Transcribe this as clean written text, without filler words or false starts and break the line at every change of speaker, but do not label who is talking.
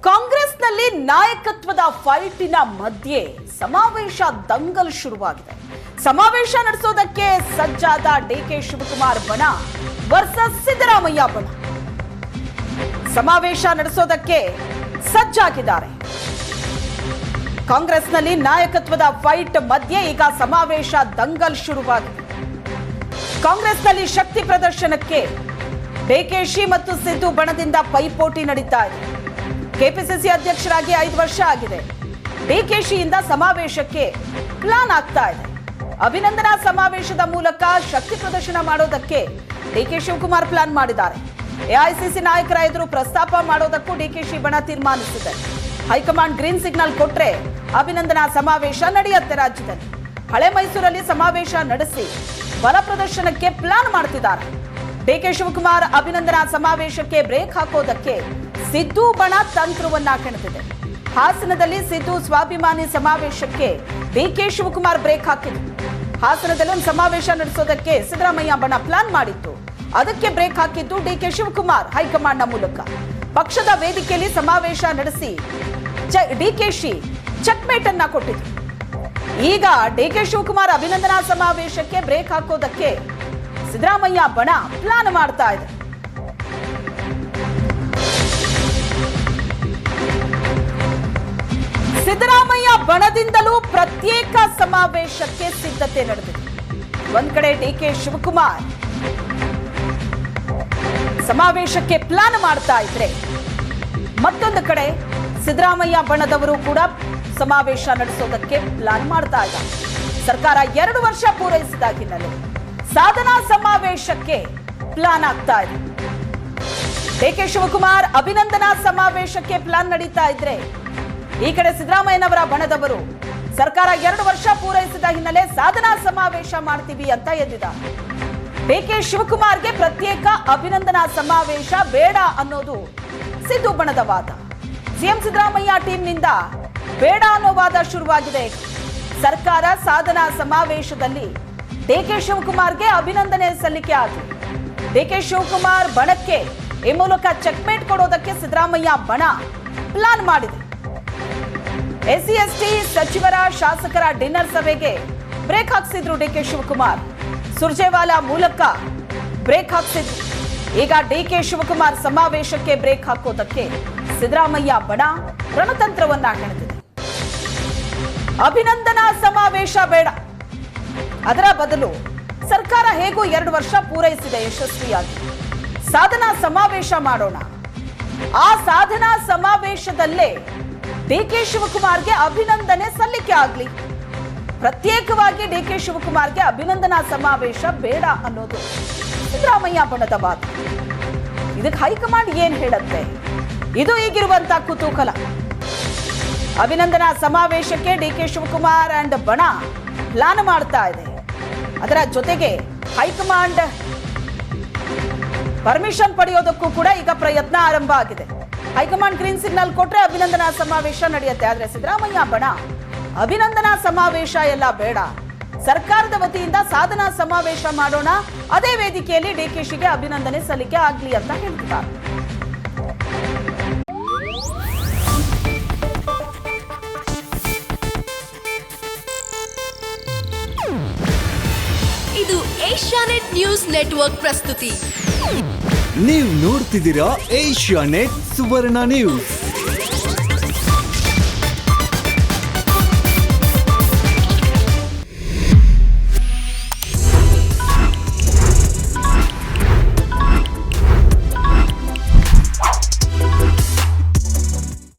ಕಾಂಗ್ರೆಸ್ನಲ್ಲಿ ನಾಯಕತ್ವದ ಫೈಟಿನ ಮಧ್ಯೆ ಸಮಾವೇಶ ದಂಗಲ್ ಶುರುವಾಗಿದೆ. ಸಮಾವೇಶ ನಡೆಸೋದಕ್ಕೆ ಸಜ್ಜಾದ ಡಿಕೆ ಶಿವಕುಮಾರ್ ಬಣ ವರ್ಸಸ್ ಸಿದ್ದರಾಮಯ್ಯ ಬಣ. ಸಮಾವೇಶ ನಡೆಸೋದಕ್ಕೆ ಸಜ್ಜಾಗಿದ್ದಾರೆ. ಕಾಂಗ್ರೆಸ್ನಲ್ಲಿ ನಾಯಕತ್ವದ ಫೈಟ್ ಮಧ್ಯೆ ಈಗ ಸಮಾವೇಶ ದಂಗಲ್ ಶುರುವಾಗಿದೆ. ಕಾಂಗ್ರೆಸ್ನಲ್ಲಿ ಶಕ್ತಿ ಪ್ರದರ್ಶನಕ್ಕೆ ಡಿಕೆಶಿ ಮತ್ತು ಸಿದ್ದು ಬಣದಿಂದ ಪೈಪೋಟಿ ನಡೀತಾ ಇದೆ. ಕೆಪಿಸಿಸಿ ಅಧ್ಯಕ್ಷರಾಗಿ 5 ವರ್ಷ ಆಗಿದೆ. ಡಿಕೆಶಿಯಿಂದ ಸಮಾವೇಶಕ್ಕೆ ಪ್ಲಾನ್ ಆಗ್ತಾ ಇದೆ. ಅಭಿನಂದನಾ ಸಮಾವೇಶದ ಮೂಲಕ ಶಕ್ತಿ ಪ್ರದರ್ಶನ ಮಾಡೋದಕ್ಕೆ ಡಿಕೆ ಶಿವಕುಮಾರ್ ಪ್ಲಾನ್ ಮಾಡಿದ್ದಾರೆ. ಎಐಸಿಸಿ ನಾಯಕರ ಎದುರು ಪ್ರಸ್ತಾಪ ಮಾಡೋದಕ್ಕೂ ಡಿಕೆಶಿ ಬಣ ತೀರ್ಮಾನಿಸಿದೆ. ಹೈಕಮಾಂಡ್ ಗ್ರೀನ್ ಸಿಗ್ನಲ್ ಕೊಟ್ರೆ ಅಭಿನಂದನಾ ಸಮಾವೇಶ ನಡೆಯುತ್ತೆ. ರಾಜ್ಯದಲ್ಲಿ ಹಳೆ ಮೈಸೂರಲ್ಲಿ ಸಮಾವೇಶ ನಡೆಸಿ ಬಲ ಪ್ರದರ್ಶನಕ್ಕೆ ಪ್ಲಾನ್ ಮಾಡ್ತಿದ್ದಾರೆ. ಡಿಕೆ ಶಿವಕುಮಾರ್ ಅಭಿನಂದನಾ ಸಮಾವೇಶಕ್ಕೆ ಬ್ರೇಕ್ ಹಾಕೋದಕ್ಕೆ ಸಿದ್ದು ಬಣ ತಂತ್ರವನ್ನ ಕೆಣಕಿದೆ. ಹಾಸನದಲ್ಲಿ ಸಿದ್ದು ಸ್ವಾಭಿಮಾನಿ ಸಮಾವೇಶಕ್ಕೆ ಡಿಕೆ ಶಿವಕುಮಾರ್ ಬ್ರೇಕ್ ಹಾಕಿದ್ರು. ಹಾಸನದಲ್ಲಿ ಒಂದು ಸಮಾವೇಶ ನಡೆಸೋದಕ್ಕೆ ಸಿದ್ದರಾಮಯ್ಯ ಬಣ ಪ್ಲಾನ್ ಮಾಡಿತ್ತು. ಅದಕ್ಕೆ ಬ್ರೇಕ್ ಹಾಕಿದ್ದು ಡಿಕೆ ಶಿವಕುಮಾರ್ ಹೈಕಮಾಂಡ್ನ ಮೂಲಕ. ಪಕ್ಷದ ವೇದಿಕೆಯಲ್ಲಿ ಸಮಾವೇಶ ನಡೆಸಿ ಡಿಕೆಶಿ ಚೆಕ್ಮೇಟ್ ಅನ್ನ ಕೊಟ್ಟಿದ್ರು. ಈಗ ಡಿಕೆ ಶಿವಕುಮಾರ್ ಅಭಿನಂದನಾ ಸಮಾವೇಶಕ್ಕೆ ಬ್ರೇಕ್ ಹಾಕೋದಕ್ಕೆ ಸಿದ್ದರಾಮಯ್ಯ ಬಣ ಪ್ಲಾನ್ ಮಾಡ್ತಾ ಇದೆ. ಸಿದ್ದರಾಮಯ್ಯ ಬಣದಿಂದಲೂ ಪ್ರತ್ಯೇಕ ಸಮಾವೇಶಕ್ಕೆ ಸಿದ್ಧತೆ ನಡೆದಿದೆ. ಒಂದ್ ಕಡೆ ಡಿಕೆ ಶಿವಕುಮಾರ್ ಸಮಾವೇಶಕ್ಕೆ ಪ್ಲಾನ್ ಮಾಡ್ತಾ ಇದ್ರೆ, ಮತ್ತೊಂದು ಕಡೆ ಸಿದ್ದರಾಮಯ್ಯ ಬಣದವರು ಕೂಡ ಸಮಾವೇಶ ನಡೆಸೋದಕ್ಕೆ ಪ್ಲಾನ್ ಮಾಡ್ತಾ ಇದ್ದಾರೆ. ಸರ್ಕಾರ 2 ವರ್ಷ ಪೂರೈಸಿದ ಹಿನ್ನೆಲೆ ಸಾಧನಾ ಸಮಾವೇಶಕ್ಕೆ ಪ್ಲಾನ್ ಆಗ್ತಾ ಇದೆ. ಡಿಕೆ ಶಿವಕುಮಾರ್ ಅಭಿನಂದನಾ ಸಮಾವೇಶಕ್ಕೆ ಪ್ಲಾನ್ ನಡೀತಾ ಇದ್ರೆ, ಈ ಕಡೆ ಸಿದ್ದರಾಮಯ್ಯನವರ ಬಣದವರು ಸರ್ಕಾರ 2 ವರ್ಷ ಪೂರೈಸಿದ ಹಿನ್ನೆಲೆ ಸಾಧನಾ ಸಮಾವೇಶ ಮಾಡ್ತೀವಿ ಅಂತ ಎದ್ದಿದ್ದಾರೆ. ಡಿಕೆ ಶಿವಕುಮಾರ್ಗೆ ಪ್ರತ್ಯೇಕ ಅಭಿನಂದನಾ ಸಮಾವೇಶ ಬೇಡ ಅನ್ನೋದು ಸಿದ್ದು ಬಣದ ವಾದ. ಸಿಎಂ ಸಿದ್ದರಾಮಯ್ಯ ಟೀಮ್ನಿಂದ ಬೇಡ ಅನ್ನೋ ವಾದ ಶುರುವಾಗಿದೆ. ಸರ್ಕಾರ ಸಾಧನಾ ಸಮಾವೇಶದಲ್ಲಿ ಡಿಕೆ ಶಿವಕುಮಾರ್ಗೆ ಅಭಿನಂದನೆ ಸಲ್ಲಿಕೆ ಆಗಿದೆ. ಡಿಕೆ ಶಿವಕುಮಾರ್ ಬಣಕ್ಕೆ ಈ ಮೂಲಕ ಚೆಕ್ಮೇಟ್ ಕೊಡೋದಕ್ಕೆ ಸಿದ್ದರಾಮಯ್ಯ ಬಣ ಪ್ಲಾನ್ ಮಾಡಿದೆ. ಎಸ್ಸಿ ಎಸ್ಟಿ ಸಚಿವರ ಶಾಸಕರ ಡಿನ್ನರ್ ಸಭೆಗೆ ಬ್ರೇಕ್ ಹಾಕಿಸಿದ್ರು ಡಿಕೆ ಶಿವಕುಮಾರ್. ಸುರ್ಜೇವಾಲಾ ಮೂಲಕ ಬ್ರೇಕ್ ಹಾಕಿಸಿದ್ರು. ಈಗ ಡಿಕೆ ಶಿವಕುಮಾರ್ ಸಮಾವೇಶಕ್ಕೆ ಬ್ರೇಕ್ ಹಾಕೋದಕ್ಕೆ ಸಿದ್ದರಾಮಯ್ಯ ಬಣ ರಣತಂತ್ರವನ್ನ ಹೆಣೆದಿದೆ. ಅಭಿನಂದನಾ ಸಮಾವೇಶ ಬೇಡ, ಅದರ ಬದಲು ಸರ್ಕಾರ ಹೇಗೂ 2 ವರ್ಷ ಪೂರೈಸಿದೆ ಯಶಸ್ವಿಯಾಗಿ, ಸಾಧನಾ ಸಮಾವೇಶ ಮಾಡೋಣ. ಆ ಸಾಧನಾ ಸಮಾವೇಶದಲ್ಲೇ ಡಿಕೆ ಶಿವಕುಮಾರ್ಗೆ ಅಭಿನಂದನೆ ಸಲ್ಲಿಕೆ ಆಗ್ಲಿ. ಪ್ರತ್ಯೇಕವಾಗಿ ಡಿಕೆ ಶಿವಕುಮಾರ್ಗೆ ಅಭಿನಂದನಾ ಸಮಾವೇಶ ಬೇಡ ಅನ್ನೋದು ಸಿದ್ದರಾಮಯ್ಯ ಬಣದ ವಾದ. ಇದಕ್ಕೆ ಹೈಕಮಾಂಡ್ ಏನ್ ಹೇಳುತ್ತೆ? ಇದು ಈಗಿರುವಂತಹ ಕುತೂಹಲ. ಅಭಿನಂದನಾ ಸಮಾವೇಶಕ್ಕೆ ಡಿಕೆ ಶಿವಕುಮಾರ್ ಅಂಡ್ ಬಣ ಪ್ಲಾನ್ ಮಾಡ್ತಾ ಇದೆ. ಅದರ ಜೊತೆಗೆ ಹೈಕಮಾಂಡ್ ಪರ್ಮಿಷನ್ ಪಡೆಯೋದಕ್ಕೂ ಕೂಡ ಈಗ ಪ್ರಯತ್ನ ಆರಂಭ ಆಗಿದೆ. ಹೈಕಮಾಂಡ್ ಗ್ರೀನ್ ಸಿಗ್ನಲ್ ಕೊಟ್ರೆ ಅಭಿನಂದನಾ ಸಮಾವೇಶ ನಡೆಯುತ್ತೆ. ಆದ್ರೆ ಸಿದ್ದರಾಮಯ್ಯ ಬಣ ಅಭಿನಂದನಾ ಸಮಾವೇಶ ಎಲ್ಲ ಬೇಡ, ಸರ್ಕಾರದ ವತಿಯಿಂದ ಸಾಧನಾ ಸಮಾವೇಶ ಮಾಡೋಣ, ಅದೇ ವೇದಿಕೆಯಲ್ಲಿ ಡಿಕೆಶಿಗೆ ಅಭಿನಂದನೆ ಸಲ್ಲಿಕೆ ಆಗ್ಲಿ ಅಂತ ಹೇಳ್ತಿದ್ದಾರೆ.
ಇದು ಏಷ್ಯಾನೆಟ್ ನ್ಯೂಸ್ ನೆಟ್ವರ್ಕ್ ಪ್ರಸ್ತುತಿ.
ನೀವು ನೋಡ್ತಿದ್ದೀರಾ ಏಷ್ಯಾನೆಟ್ ಸುವರ್ಣ ನ್ಯೂಸ್.